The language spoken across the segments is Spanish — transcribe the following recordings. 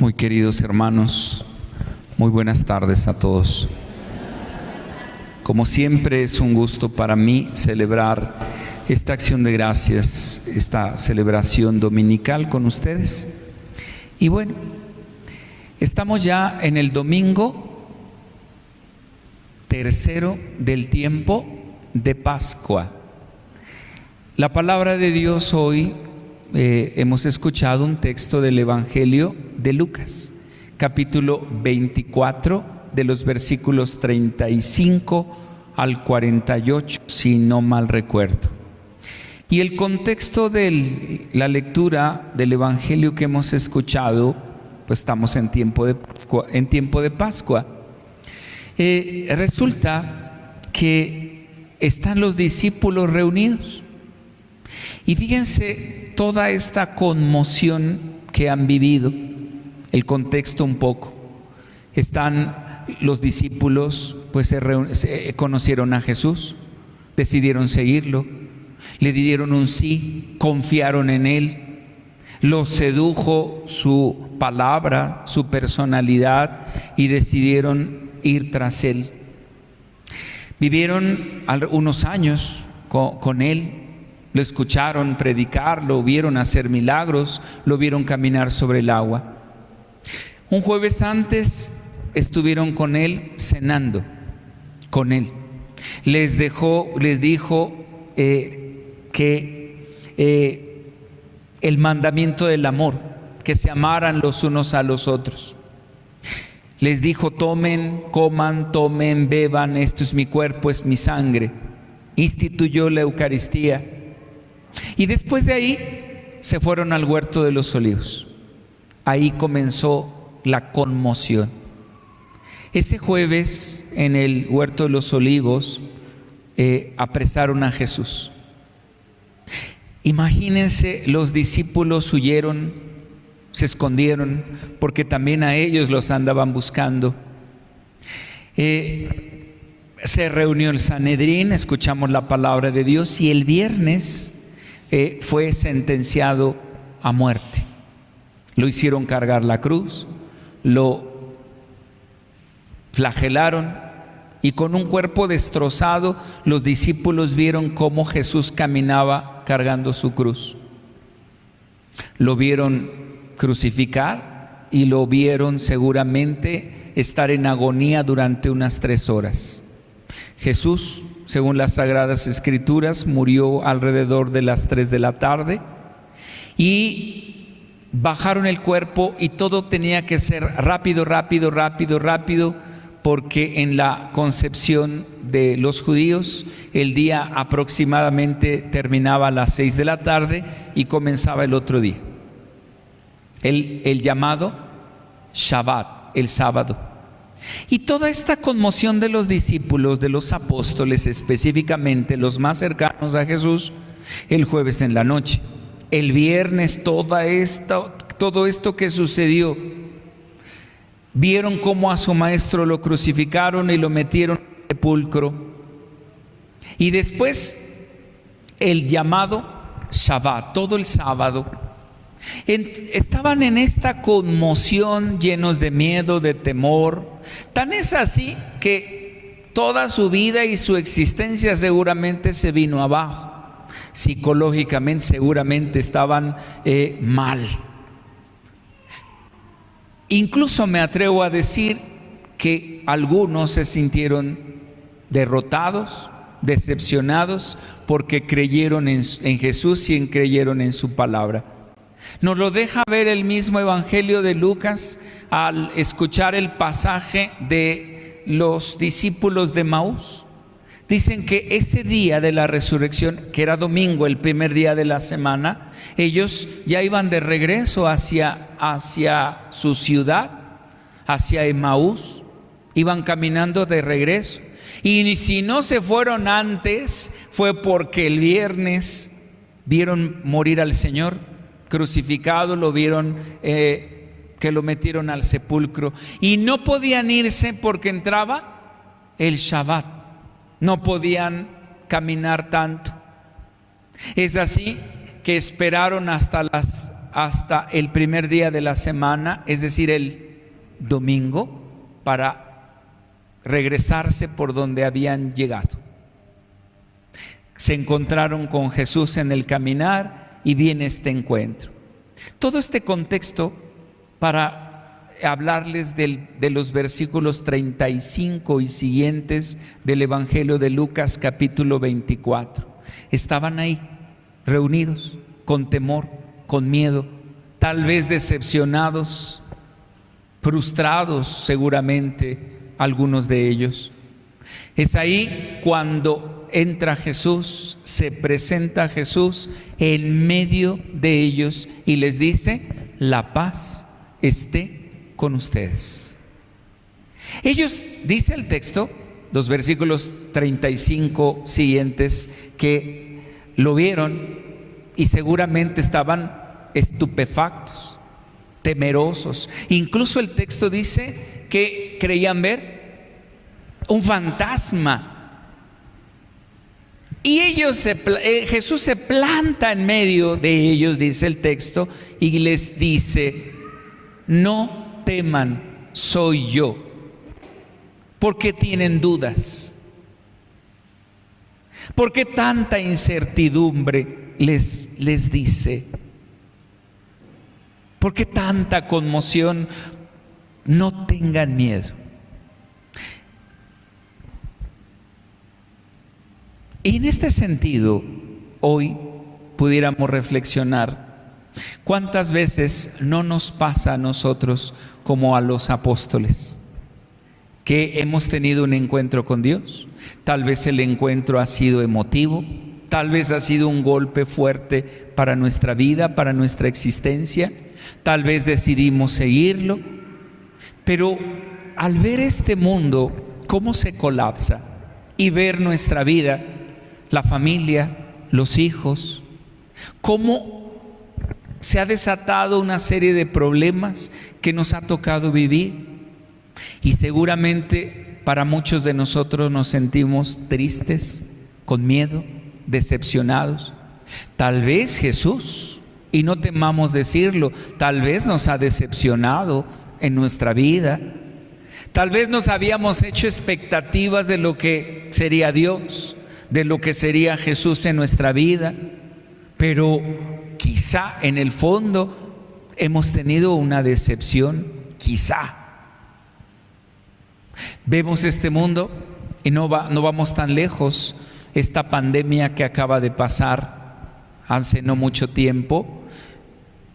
Muy queridos hermanos, muy buenas tardes a todos. Como siempre es un gusto para mí celebrar esta acción de gracias, esta celebración dominical con ustedes. Y bueno, estamos ya en el domingo tercero del tiempo de Pascua. La palabra de Dios hoy hemos escuchado un texto del Evangelio de Lucas, capítulo 24, de los versículos 35 al 48, si no mal recuerdo. Y el contexto de la lectura del Evangelio que hemos escuchado, pues estamos en tiempo de Pascua. Resulta que están los discípulos reunidos. Y fíjense toda esta conmoción que han vivido, el contexto un poco. Están los discípulos, pues se conocieron a Jesús, decidieron seguirlo, le dieron un sí, confiaron en Él, los sedujo su palabra, su personalidad y decidieron ir tras Él. Vivieron unos años con Él. Lo escucharon predicar, lo vieron hacer milagros, lo vieron caminar sobre el agua. Un jueves antes estuvieron con Él cenando, con Él. Les dijo que el mandamiento del amor, que se amaran los unos a los otros. Les dijo: tomen, coman, tomen, beban, esto es mi cuerpo, es mi sangre. Instituyó la Eucaristía. Y después de ahí se fueron al huerto de los olivos. Ahí comenzó la conmoción. Ese jueves en el huerto de los olivos apresaron a Jesús. Imagínense, los discípulos huyeron, se escondieron, porque también a ellos los andaban buscando. Se reunió el Sanedrín, escuchamos la palabra de Dios, y el viernes fue sentenciado a muerte. Lo hicieron cargar la cruz, lo flagelaron, y con un cuerpo destrozado los discípulos vieron cómo Jesús caminaba cargando su cruz. Lo vieron crucificar y lo vieron seguramente estar en agonía durante unas 3 horas. Jesús, según las Sagradas Escrituras, murió alrededor de las 3 de la tarde y bajaron el cuerpo, y todo tenía que ser rápido, porque en la concepción de los judíos el día aproximadamente terminaba a las 6 de la tarde y comenzaba el otro día, el llamado Shabbat, el sábado. Y toda esta conmoción de los discípulos, de los apóstoles específicamente, los más cercanos a Jesús, el jueves en la noche, el viernes todo esto que sucedió. Vieron cómo a su maestro lo crucificaron y lo metieron en el sepulcro. Y después el llamado Shabbat, todo el sábado. Estaban en esta conmoción, llenos de miedo, de temor. Tan es así que toda su vida y su existencia seguramente se vino abajo. Psicológicamente seguramente estaban mal. Incluso me atrevo a decir que algunos se sintieron derrotados, decepcionados, porque creyeron en Jesús y creyeron en su palabra. Nos lo deja ver el mismo Evangelio de Lucas al escuchar el pasaje de los discípulos de Maús. Dicen que ese día de la resurrección, que era domingo, el primer día de la semana, ellos ya iban de regreso hacia su ciudad, hacia Emaús. Iban caminando de regreso. Y si no se fueron antes, fue porque el viernes vieron morir al Señor crucificado, lo vieron que lo metieron al sepulcro, y no podían irse porque entraba el Shabbat. No podían caminar tanto. Es así que esperaron hasta las hasta el primer día de la semana, es decir, el domingo, para regresarse por donde habían llegado. Se encontraron con Jesús en el caminar y viene este encuentro. Todo este contexto para hablarles de los versículos 35 y siguientes del Evangelio de Lucas capítulo 24. Estaban ahí, reunidos, con temor, con miedo, tal vez decepcionados, frustrados seguramente algunos de ellos. Es ahí cuando entra Jesús, se presenta Jesús en medio de ellos y les dice: la paz esté con ustedes. Ellos, dice el texto, los versículos 35 siguientes, que lo vieron y seguramente estaban estupefactos, temerosos. Incluso el texto dice que creían ver un fantasma. Y Jesús se planta en medio de ellos, dice el texto, y les dice: no teman, soy yo. ¿Por qué tienen dudas? ¿Por qué tanta incertidumbre les dice? ¿Por qué tanta conmoción? No tengan miedo. Y en este sentido, hoy pudiéramos reflexionar: ¿cuántas veces no nos pasa a nosotros como a los apóstoles, que hemos tenido un encuentro con Dios? Tal vez el encuentro ha sido emotivo, tal vez ha sido un golpe fuerte para nuestra vida, para nuestra existencia, tal vez decidimos seguirlo, pero al ver este mundo cómo se colapsa y ver nuestra vida, la familia, los hijos, cómo se ha desatado una serie de problemas que nos ha tocado vivir, y seguramente para muchos de nosotros nos sentimos tristes, con miedo, decepcionados. Tal vez Jesús, y no temamos decirlo, tal vez nos ha decepcionado en nuestra vida. Tal vez nos habíamos hecho expectativas de lo que sería Dios, de lo que sería Jesús en nuestra vida, pero quizá en el fondo hemos tenido una decepción, quizá. Vemos este mundo y no vamos tan lejos. Esta pandemia que acaba de pasar hace no mucho tiempo,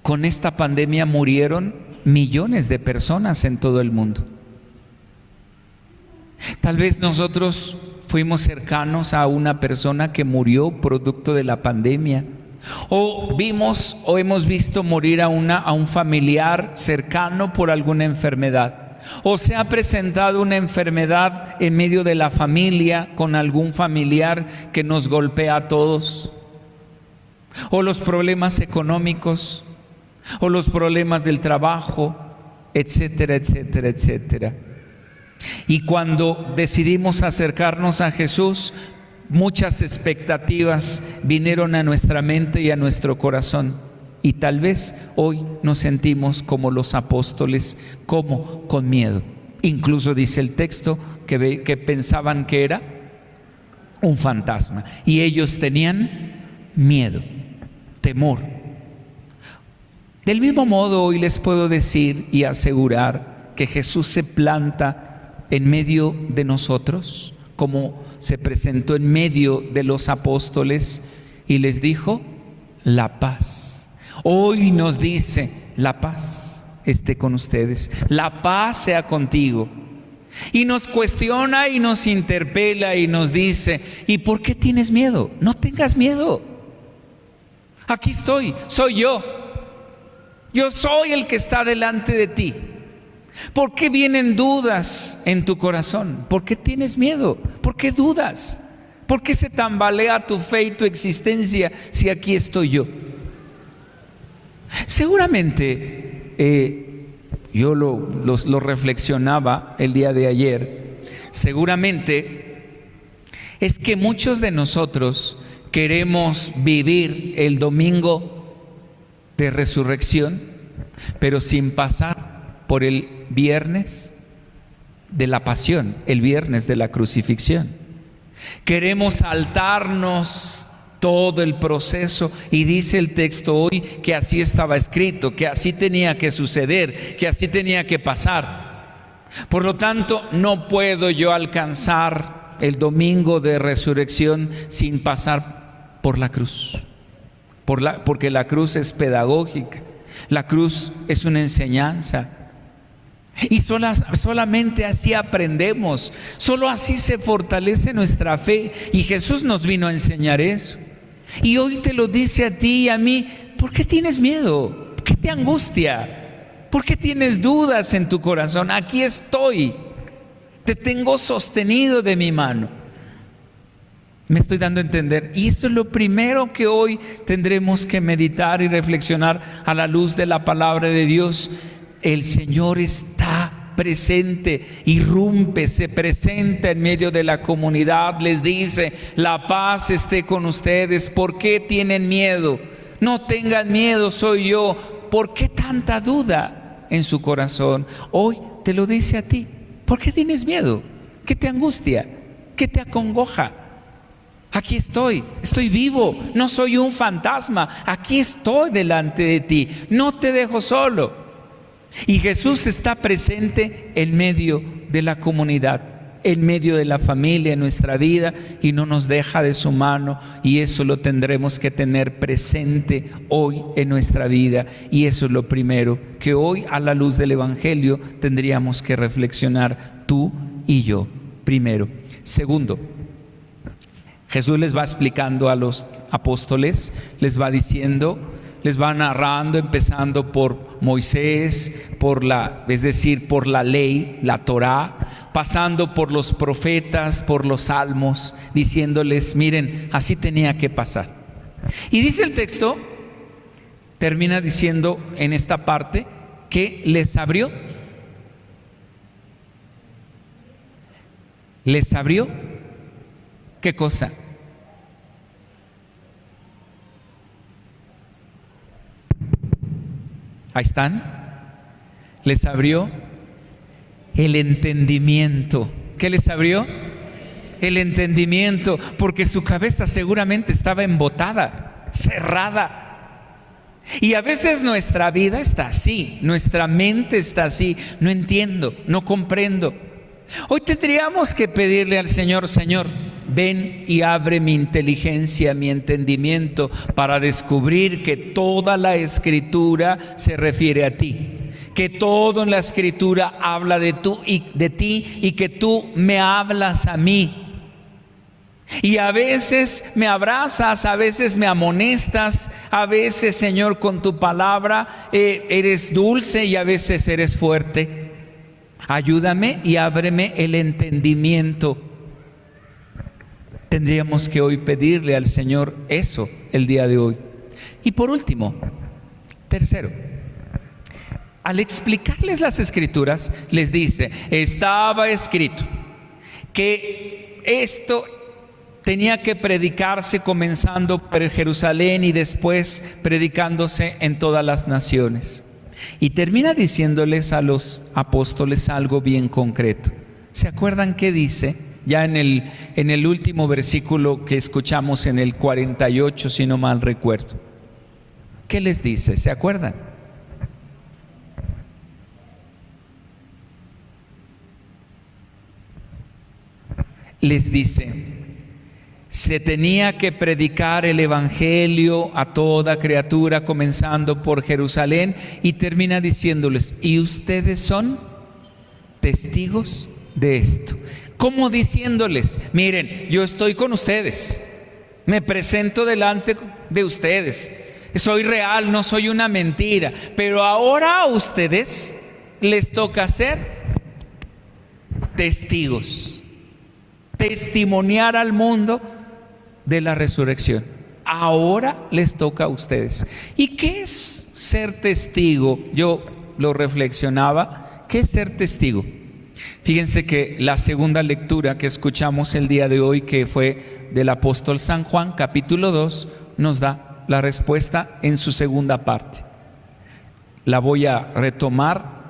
con esta pandemia murieron millones de personas en todo el mundo. Tal vez nosotros fuimos cercanos a una persona que murió producto de la pandemia, o vimos o hemos visto morir a un familiar cercano por alguna enfermedad, o se ha presentado una enfermedad en medio de la familia con algún familiar que nos golpea a todos, o los problemas económicos, o los problemas del trabajo, etcétera, etcétera, etcétera. Y cuando decidimos acercarnos a Jesús, muchas expectativas vinieron a nuestra mente y a nuestro corazón. Y tal vez hoy nos sentimos como los apóstoles, como con miedo. Incluso dice el texto que pensaban que era un fantasma. Y ellos tenían miedo, temor. Del mismo modo, hoy les puedo decir y asegurar que Jesús se planta en medio de nosotros, como se presentó en medio de los apóstoles y les dijo: la paz. Hoy nos dice: la paz esté con ustedes, la paz sea contigo. Y nos cuestiona y nos interpela y nos dice: ¿y por qué tienes miedo? No tengas miedo. Aquí estoy, soy yo. Yo soy el que está delante de ti. ¿Por qué vienen dudas en tu corazón? ¿Por qué tienes miedo? ¿Por qué dudas? ¿Por qué se tambalea tu fe y tu existencia si aquí estoy yo? Seguramente yo lo reflexionaba el día de ayer. Seguramente es que muchos de nosotros queremos vivir el domingo de resurrección, pero sin pasar por el viernes de la pasión, el viernes de la crucifixión. Queremos saltarnos todo el proceso, y dice el texto hoy que así estaba escrito, que así tenía que suceder, que así tenía que pasar. Por lo tanto, no puedo yo alcanzar el domingo de resurrección sin pasar por la cruz, porque la cruz es pedagógica, la cruz es una enseñanza. Y solamente así aprendemos, solo así se fortalece nuestra fe, y Jesús nos vino a enseñar eso. Y hoy te lo dice a ti y a mí. ¿Por qué tienes miedo? ¿Qué te angustia? ¿Por qué tienes dudas en tu corazón? Aquí estoy, te tengo sostenido de mi mano. Me estoy dando a entender. Y eso es lo primero que hoy tendremos que meditar y reflexionar a la luz de la palabra de Dios. El Señor está presente, irrumpe, se presenta en medio de la comunidad, les dice: la paz esté con ustedes. ¿Por qué tienen miedo? No tengan miedo, soy yo. ¿Por qué tanta duda en su corazón? Hoy te lo dice a ti. ¿Por qué tienes miedo? ¿Qué te angustia? ¿Qué te acongoja? Aquí estoy vivo, no soy un fantasma, aquí estoy delante de ti, no te dejo solo. Y Jesús está presente en medio de la comunidad, en medio de la familia, en nuestra vida, y no nos deja de su mano, y eso lo tendremos que tener presente hoy en nuestra vida. Y eso es lo primero que hoy, a la luz del Evangelio, tendríamos que reflexionar tú y yo. Primero. Segundo, Jesús les va explicando a los apóstoles, les va diciendo, les va narrando, empezando por Moisés, por la ley, la Torá, pasando por los profetas, por los salmos, diciéndoles: miren, así tenía que pasar. Y dice el texto, termina diciendo en esta parte, que les abrió. ¿Les abrió qué cosa? Ahí están. Les abrió el entendimiento. ¿Qué les abrió? El entendimiento, porque su cabeza seguramente estaba embotada, cerrada. Y a veces nuestra vida está así, nuestra mente está así: no entiendo, no comprendo. Hoy tendríamos que pedirle al Señor: Señor, ven y abre mi inteligencia, mi entendimiento, para descubrir que toda la Escritura se refiere a ti, que todo en la Escritura habla de ti, y que tú me hablas a mí. Y a veces me abrazas, a veces me amonestas, a veces, Señor, con tu palabra eres dulce, y a veces eres fuerte. Ayúdame y ábreme el entendimiento. Tendríamos que hoy pedirle al Señor eso el día de hoy. Y por último, tercero, al explicarles las Escrituras, les dice: estaba escrito que esto tenía que predicarse comenzando por Jerusalén y después predicándose en todas las naciones. Y termina diciéndoles a los apóstoles algo bien concreto. ¿Se acuerdan qué dice? Ya en el último versículo que escuchamos, en el 48, si no mal recuerdo. ¿Qué les dice? ¿Se acuerdan? Les dice: se tenía que predicar el Evangelio a toda criatura, comenzando por Jerusalén, y termina diciéndoles: y ustedes son testigos de esto. ¿Cómo diciéndoles? Miren, yo estoy con ustedes, me presento delante de ustedes, soy real, no soy una mentira, pero ahora a ustedes les toca ser testigos, testimoniar al mundo de la resurrección. Ahora les toca a ustedes. ¿Y qué es ser testigo? Yo lo reflexionaba. ¿Qué es ser testigo? Fíjense que la segunda lectura que escuchamos el día de hoy, que fue del apóstol San Juan, capítulo 2, nos da la respuesta en su segunda parte. la voy a retomar.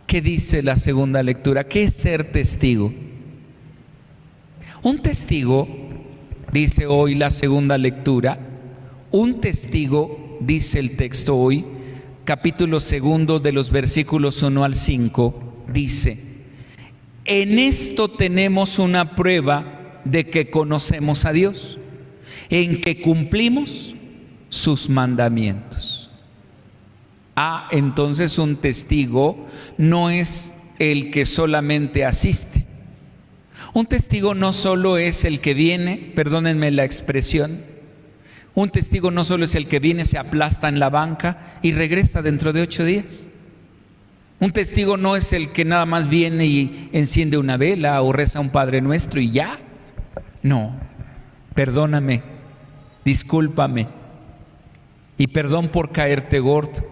¿Qué dice la segunda lectura? ¿Qué es ser testigo? Un testigo, dice hoy la segunda lectura, un testigo, dice el texto hoy, capítulo 2 de los versículos 1 al 5, dice: en esto tenemos una prueba de que conocemos a Dios, en que cumplimos sus mandamientos. Entonces un testigo no es el que solamente asiste. Un testigo no solo es el que viene, perdónenme la expresión, un testigo no solo es el que viene, se aplasta en la banca y regresa dentro de 8 días. Un testigo no es el que nada más viene y enciende una vela o reza un Padre Nuestro y ya. No, perdóname, discúlpame y perdón por caerte gordo,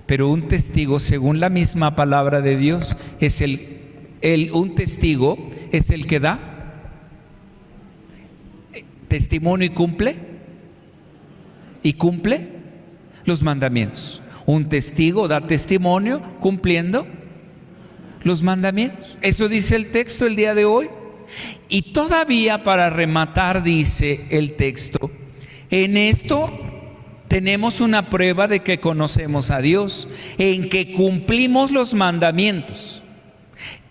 pero un testigo, según la misma palabra de Dios, es un testigo es el que da testimonio y cumple los mandamientos. Un testigo da testimonio cumpliendo los mandamientos. Eso dice el texto el día de hoy. Y todavía, para rematar, dice el texto: en esto tenemos una prueba de que conocemos a Dios, en que cumplimos los mandamientos.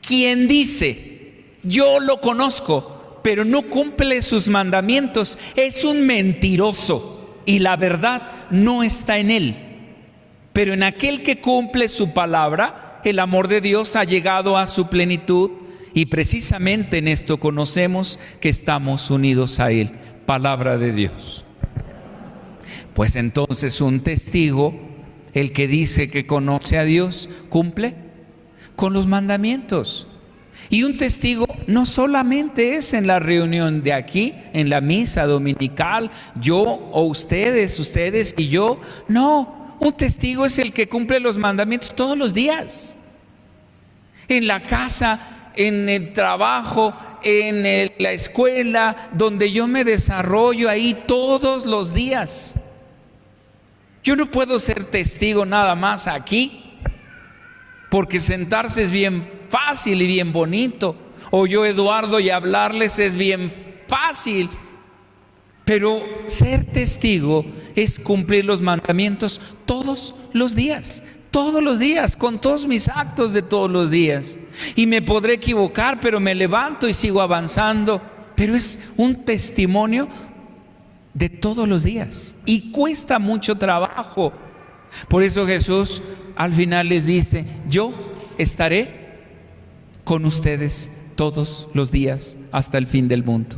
Quien dice: yo lo conozco, pero no cumple sus mandamientos, es un mentiroso y la verdad no está en él. Pero en aquel que cumple su palabra, el amor de Dios ha llegado a su plenitud, y precisamente en esto conocemos que estamos unidos a Él. Palabra de Dios. Pues entonces un testigo, el que dice que conoce a Dios, cumple con los mandamientos. Y un testigo no solamente es en la reunión de aquí, en la misa dominical, yo o ustedes y yo. No, un testigo es el que cumple los mandamientos todos los días. En la casa, en el trabajo, en la escuela, donde yo me desarrollo ahí todos los días. Yo no puedo ser testigo nada más aquí, porque sentarse es bien fácil y bien bonito, o yo, Eduardo, y hablarles es bien fácil, pero ser testigo es cumplir los mandamientos todos los días, con todos mis actos de todos los días. Y me podré equivocar, pero me levanto y sigo avanzando, pero es un testimonio de todos los días y cuesta mucho trabajo. Por eso Jesús al final les dice: yo estaré con ustedes todos los días hasta el fin del mundo.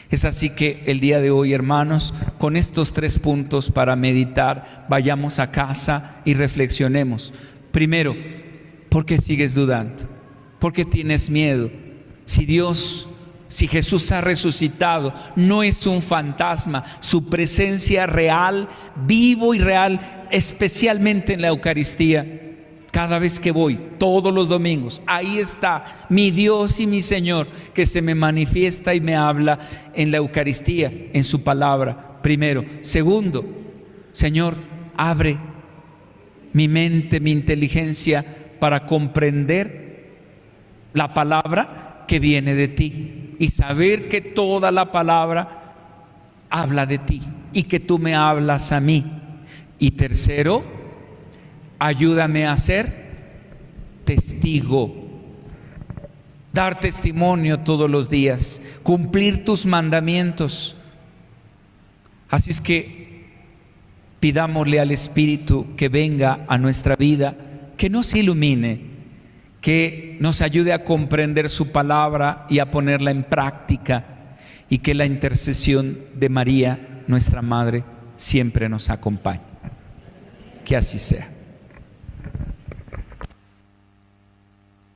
Es así que el día de hoy, hermanos, con estos 3 puntos para meditar, vayamos a casa y reflexionemos. Primero, ¿por qué sigues dudando? ¿Por qué tienes miedo? Si Jesús ha resucitado, no es un fantasma, su presencia real, vivo y real, especialmente en la Eucaristía. Cada vez que voy, todos los domingos, ahí está mi Dios y mi Señor, que se me manifiesta y me habla en la Eucaristía, en su palabra, primero. Segundo, Señor, abre mi mente, mi inteligencia para comprender la palabra que viene de ti y saber que toda la palabra habla de ti y que tú me hablas a mí. Y tercero, ayúdame a ser testigo, dar testimonio todos los días, cumplir tus mandamientos. Así es que pidámosle al Espíritu que venga a nuestra vida, que nos ilumine, que nos ayude a comprender su palabra y a ponerla en práctica, y que la intercesión de María, nuestra Madre, siempre nos acompañe. Que así sea.